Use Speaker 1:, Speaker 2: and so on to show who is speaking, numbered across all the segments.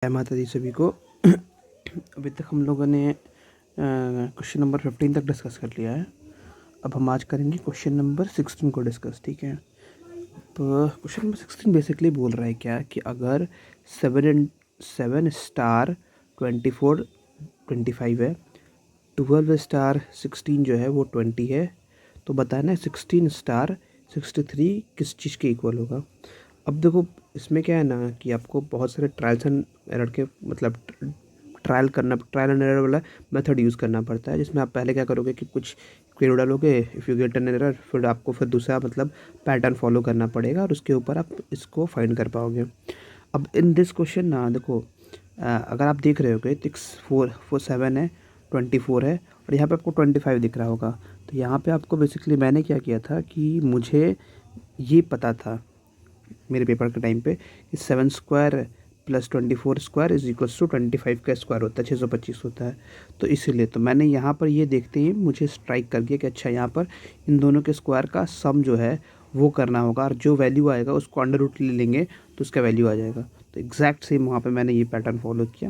Speaker 1: जय माता दी सभी को। अभी तक हम लोगों ने क्वेश्चन नंबर 15 तक डिस्कस कर लिया है। अब हम आज करेंगे क्वेश्चन नंबर 16 को डिस्कस, ठीक है। तो क्वेश्चन नंबर 16 बेसिकली बोल रहा है क्या कि अगर 7 स्टार 24 25 है, 12 स्टार 16 जो है वो 20 है, तो बताना है 16 स्टार 63 किस चीज़ के इक्वल होगा। अब देखो इसमें क्या है ना कि आपको बहुत सारे ट्रायल्स एंड एरर के मतलब ट्रायल एंड एरर वाला मेथड यूज़ करना पड़ता है, जिसमें आप पहले क्या करोगे कि कुछ क्वेरी डालोगे, if you get an error, फिर आपको फिर दूसरा मतलब पैटर्न फॉलो करना पड़ेगा और उसके ऊपर आप इसको फाइंड कर पाओगे। अब इन दिस क्वेश्चन ना देखो, अगर आप देख रहे होगे 6 4 4 7 है, 24 है और यहाँ पे आपको 25 दिख रहा होगा। तो यहाँ पे आपको बेसिकली मैंने क्या किया था कि मुझे ये पता था मेरे पेपर के टाइम पे कि 7 square plus 24 square is equals to 25 का स्क्वायर होता है, 625 होता है। तो इसीलिए तो मैंने यहाँ पर ये देखते ही मुझे स्ट्राइक कर दिया कि अच्छा यहाँ पर इन दोनों के स्क्वायर का सम जो है वो करना होगा और जो वैल्यू आएगा उसको अंडर रूट ले लेंगे तो उसका वैल्यू आ जाएगा। तो एग्जैक्ट सेम वहाँ पर मैंने ये पैटर्न फॉलो किया।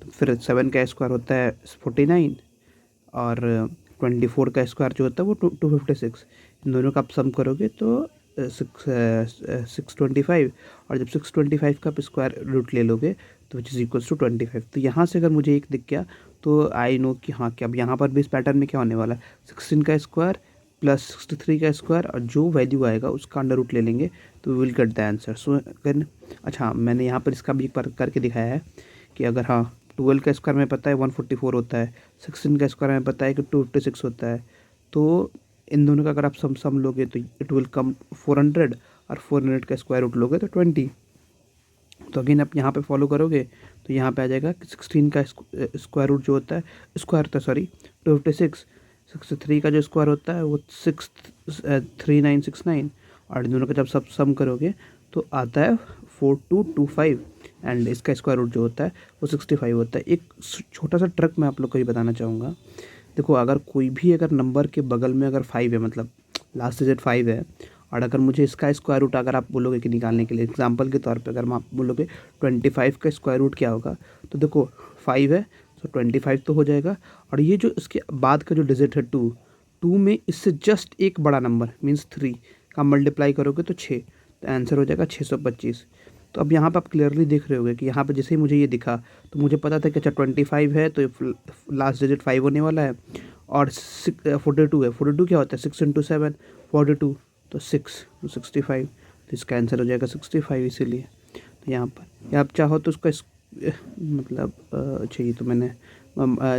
Speaker 1: तो फिर 7 का स्क्वायर होता है 49 और 24 का स्क्वायर जो होता है वो 256। इन दोनों का आप सम करोगे तो 625 और जब 625 का आप स्क्वायर रूट ले लोगे तो विच इज़ इक्वल्स टू 25। तो यहाँ से अगर मुझे एक दिख गया तो आई नो कि हाँ कि अब यहाँ पर भी इस पैटर्न में क्या होने वाला है, 16 का स्क्वायर प्लस 63 का स्क्वायर और जो वैल्यू आएगा उसका अंडर रूट ले लेंगे तो we will get the answer. So अगर अच्छा मैंने यहाँ पर इसका भी एक बार करके दिखाया है कि अगर हाँ 12 का स्क्वायर में पता है 144 होता है, 16 का स्क्वायर में पता है कि 256 होता है, तो इन दोनों का अगर आप सम लोगे तो इट विल कम 400 और 400 का स्क्वायर रूट लोगे तो 20। तो अगेन आप यहाँ पे फॉलो करोगे तो यहाँ पे आ जाएगा कि 16 का स्क्वायर रूट जो होता है स्क्वायर होता है सॉरी 256, 63 का जो स्क्वायर होता है वो 63969 और इन दोनों का जब सब सम करोगे तो आता है 4225 एंड इसका स्क्वायर रूट जो होता है वो 65 होता है। एक छोटा सा ट्रिक मैं आप लोग को ही बताना चाहूँगा। देखो अगर कोई भी अगर नंबर के बगल में अगर 5 है, मतलब लास्ट डिजिट 5 है और अगर मुझे इसका स्क्वायर रूट अगर आप बोलोगे कि निकालने के लिए एग्जांपल के तौर पे अगर आप बोलोगे 25 का स्क्वायर रूट क्या होगा, तो देखो 5 है तो 25 तो हो जाएगा और ये जो इसके बाद का जो डिजिट है 2 में इससे जस्ट एक बड़ा नंबर मीन्स 3 का मल्टीप्लाई करोगे तो 6, तो आंसर हो जाएगा 625। तो अब यहाँ पर आप क्लियरली देख रहे होगे कि यहाँ पर जैसे ही मुझे ये दिखा तो मुझे पता था कि अच्छा 25 है तो लास्ट डिजिट 5 होने वाला है और 42 है, 42 क्या होता है 6 इंटू 7 42 तो 6 तो 65, तो इसका आंसर हो जाएगा 65 इसीलिए। तो यहाँ पर या आप चाहो तो उसका मतलब चाहिए तो मैंने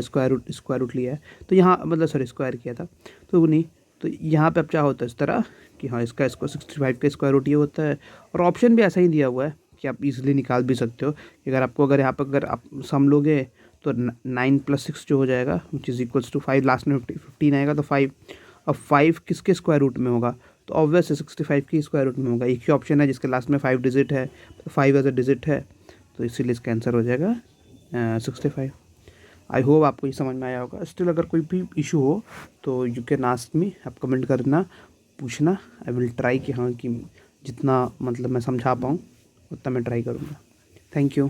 Speaker 1: स्क्वायर रूट लिया है तो यहाँ मतलब सॉरी स्क्वायर किया था तो नहीं, तो यहाँ पे आप चाहो तो इस तरह कि हाँ इसका 65 का स्क्वायर रूट ये होता है और ऑप्शन भी ऐसा ही दिया हुआ है कि आप इजीली निकाल भी सकते हो कि अगर आपको अगर यहाँ पर अगर आप सम लोगे तो 9 + 6 जो हो जाएगा which is equals to 5, last में 15 आएगा तो 5। अब 5 किसके स्क्वायर रूट में होगा, तो ऑब्वियस है 65 की स्क्वायर रूट में होगा। एक ही ऑप्शन है जिसके लास्ट में 5 डिजिट है, 5 एज अ डिजिट है, तो इसीलिए इसका आंसर हो जाएगा 65। आई होप आपको ये समझ में आया होगा। स्टिल अगर कोई भी इशू हो तो यू कैन आस्क मी, आप कमेंट करना, पूछना। आई विल ट्राई कि हाँ कि जितना मतलब मैं समझा पाऊँ उतना मैं ट्राई करूँगा। Thank you.